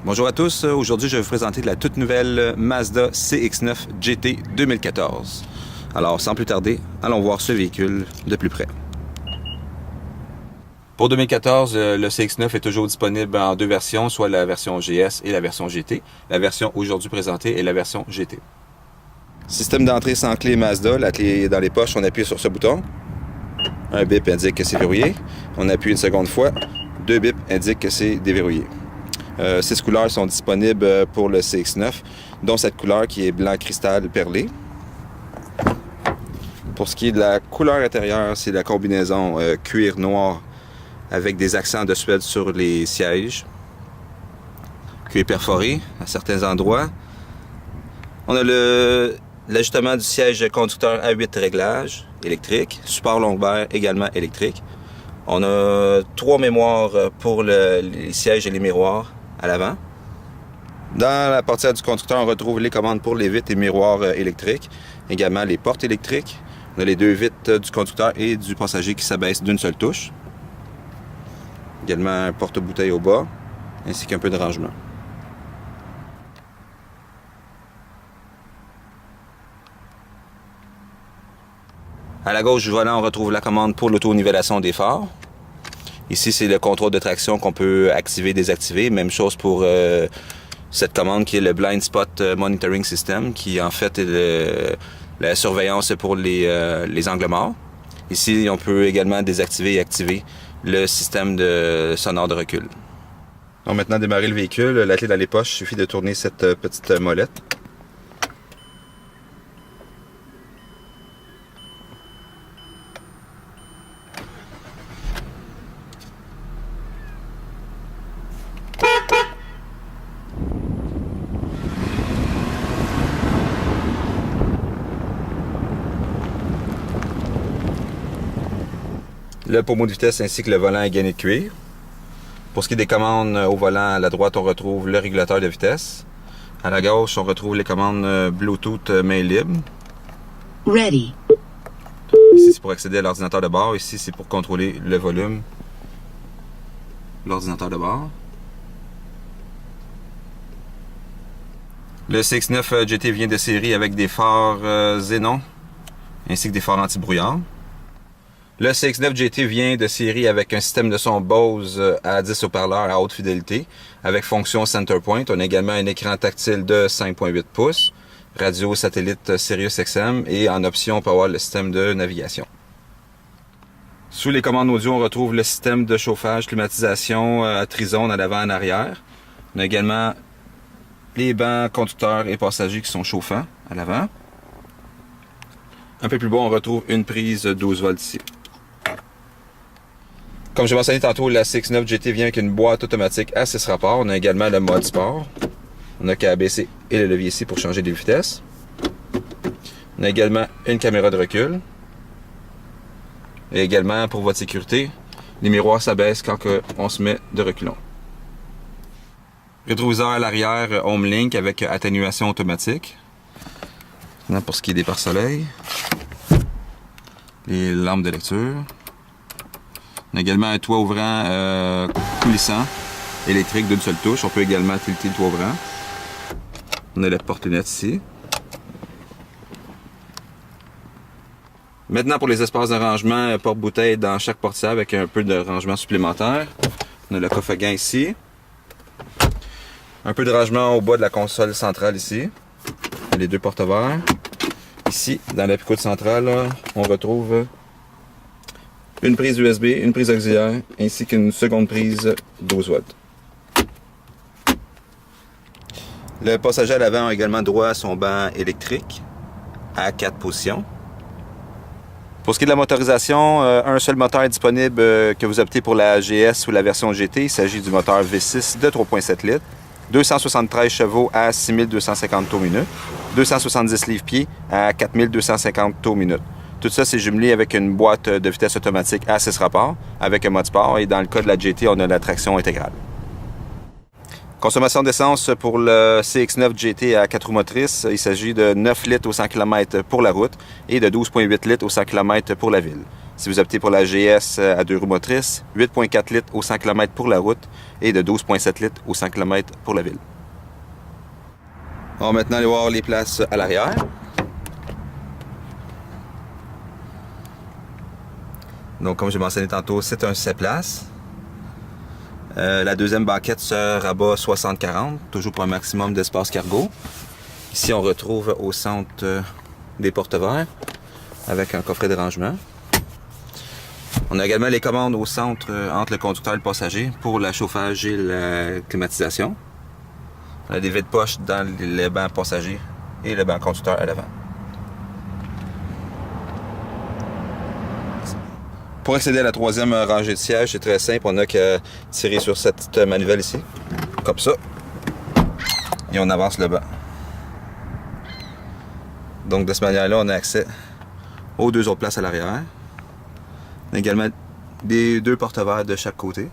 Bonjour à tous, aujourd'hui je vais vous présenter la toute nouvelle Mazda CX-9 GT 2014. Alors sans plus tarder, allons voir ce véhicule de plus près. Pour 2014, le CX-9 est toujours disponible en deux versions, soit la version GS et la version GT. La version aujourd'hui présentée est la version GT. Système d'entrée sans clé Mazda, la clé est dans les poches, on appuie sur ce bouton. Un bip indique que c'est verrouillé. On appuie une seconde fois, deux bips indiquent que c'est déverrouillé. 6 couleurs sont disponibles pour le CX-9, dont cette couleur qui est blanc cristal perlé. Pour ce qui est de la couleur intérieure, c'est la combinaison cuir noir avec des accents de Suède sur les sièges. Cuir perforé à certains endroits. On a l'ajustement du siège conducteur à 8 réglages électriques, support lombaire également électrique. On a 3 mémoires pour les sièges et les miroirs à l'avant. Dans la portière du conducteur, on retrouve les commandes pour les vitres et miroirs électriques, également les portes électriques. On a les deux vitres du conducteur et du passager qui s'abaissent d'une seule touche. Également un porte-bouteille au bas, ainsi qu'un peu de rangement. À la gauche du volant, on retrouve la commande pour l'auto-nivellation des phares. Ici, c'est le contrôle de traction qu'on peut activer, désactiver. Même chose pour cette commande qui est le Blind Spot Monitoring System, qui en fait est la surveillance pour les angles morts. Ici, on peut également désactiver et activer le système sonore de recul. Donc maintenant, démarrer le véhicule, la clé dans les poches, il suffit de tourner cette petite molette. Le pommeau de vitesse ainsi que le volant est gainé de cuir. Pour ce qui est des commandes au volant, à la droite, on retrouve le régulateur de vitesse. À la gauche, on retrouve les commandes Bluetooth main libre. Ready. Ici, c'est pour accéder à l'ordinateur de bord. Ici, c'est pour contrôler le volume de l'ordinateur de bord. Le CX-9 GT vient de série avec des phares Xenon ainsi que des phares anti-brouillard. Le CX-9 GT vient de série avec un système de son Bose à 10 haut-parleurs à haute fidélité avec fonction Centerpoint. On a également un écran tactile de 5.8 pouces, radio satellite Sirius XM et en option on peut avoir le système de navigation. Sous les commandes audio, on retrouve le système de chauffage, climatisation à trizone à l'avant et en arrière. On a également les bancs conducteurs et passagers qui sont chauffants à l'avant. Un peu plus bas, on retrouve une prise 12 volts ici. Comme j'ai mentionné tantôt, la CX-9 GT vient avec une boîte automatique à 6 rapports. On a également le mode sport. On a qu'à abaisser et le levier ici pour changer de vitesse. On a également une caméra de recul. Et également, pour votre sécurité, les miroirs s'abaissent quand on se met de reculons. Rétroviseur à l'arrière HomeLink avec atténuation automatique. Maintenant, pour ce qui est des pare-soleil, les lampes de lecture. On a également un toit ouvrant coulissant électrique d'une seule touche. On peut également tilter le toit ouvrant. On a la porte-lunettes ici. Maintenant pour les espaces de rangement, porte-bouteille dans chaque portière avec un peu de rangement supplémentaire. On a le coffre à gants ici. Un peu de rangement au bas de la console centrale ici. Les deux porte-verres. Ici, dans la picote centrale, on retrouve une prise USB, une prise auxiliaire, ainsi qu'une seconde prise 12 volts. Le passager à l'avant a également droit à son banc électrique à 4 positions. Pour ce qui est de la motorisation, un seul moteur est disponible que vous optez pour la GS ou la version GT. Il s'agit du moteur V6 de 3.7 litres, 273 chevaux à 6250 tours minute, 270 livres-pieds à 4250 tours minute. Tout ça, c'est jumelé avec une boîte de vitesse automatique à 6 rapports, avec un mode sport, et dans le cas de la GT, on a la traction intégrale. Consommation d'essence pour le CX-9 GT à 4 roues motrices, il s'agit de 9 litres au 100 km pour la route et de 12,8 litres au 100 km pour la ville. Si vous optez pour la GS à 2 roues motrices, 8,4 litres au 100 km pour la route et de 12,7 litres au 100 km pour la ville. On va maintenant aller voir les places à l'arrière. Donc, comme j'ai mentionné tantôt, c'est un 7 places. La deuxième banquette se rabat 60-40, toujours pour un maximum d'espace cargo. Ici, on retrouve au centre des porte-verres avec un coffret de rangement. On a également les commandes au centre entre le conducteur et le passager pour le chauffage et la climatisation. On a des vides-poches dans les bancs passagers et le banc conducteur à l'avant. Pour accéder à la troisième rangée de sièges, c'est très simple. On n'a qu'à tirer sur cette manivelle ici, comme ça, et on avance le banc. Donc de cette manière-là, on a accès aux 2 autres places à l'arrière. On a également des 2 porte-verres de chaque côté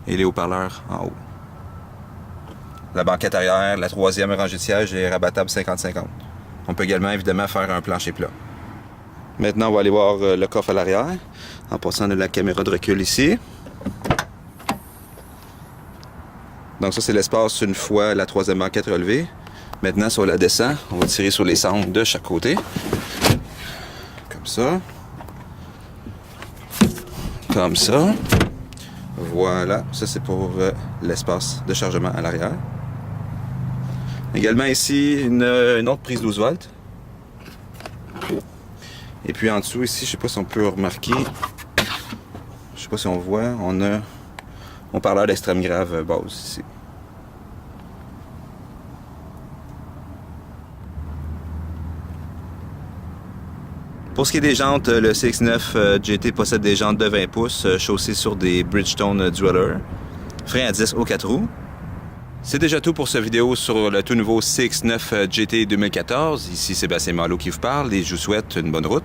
et les haut-parleurs en haut. La banquette arrière, la troisième rangée de sièges est rabattable 50-50. On peut également évidemment faire un plancher plat. Maintenant, on va aller voir le coffre à l'arrière en passant de la caméra de recul ici. Donc ça, c'est l'espace une fois la troisième banquette relevée. Maintenant, si on la descend, on va tirer sur les centres de chaque côté. Comme ça. Comme ça. Voilà. Ça, c'est pour l'espace de chargement à l'arrière. Également ici, une autre prise 12 volts. Et puis en dessous ici, je sais pas si on peut remarquer, je sais pas si on voit, on a un parleur d'extrême grave base ici. Pour ce qui est des jantes, le CX-9 GT possède des jantes de 20 pouces chaussées sur des Bridgestone Dweller, frein à disque aux 4 roues. C'est déjà tout pour cette vidéo sur le tout nouveau CX-9 GT 2014. Ici Sébastien Malo qui vous parle et je vous souhaite une bonne route.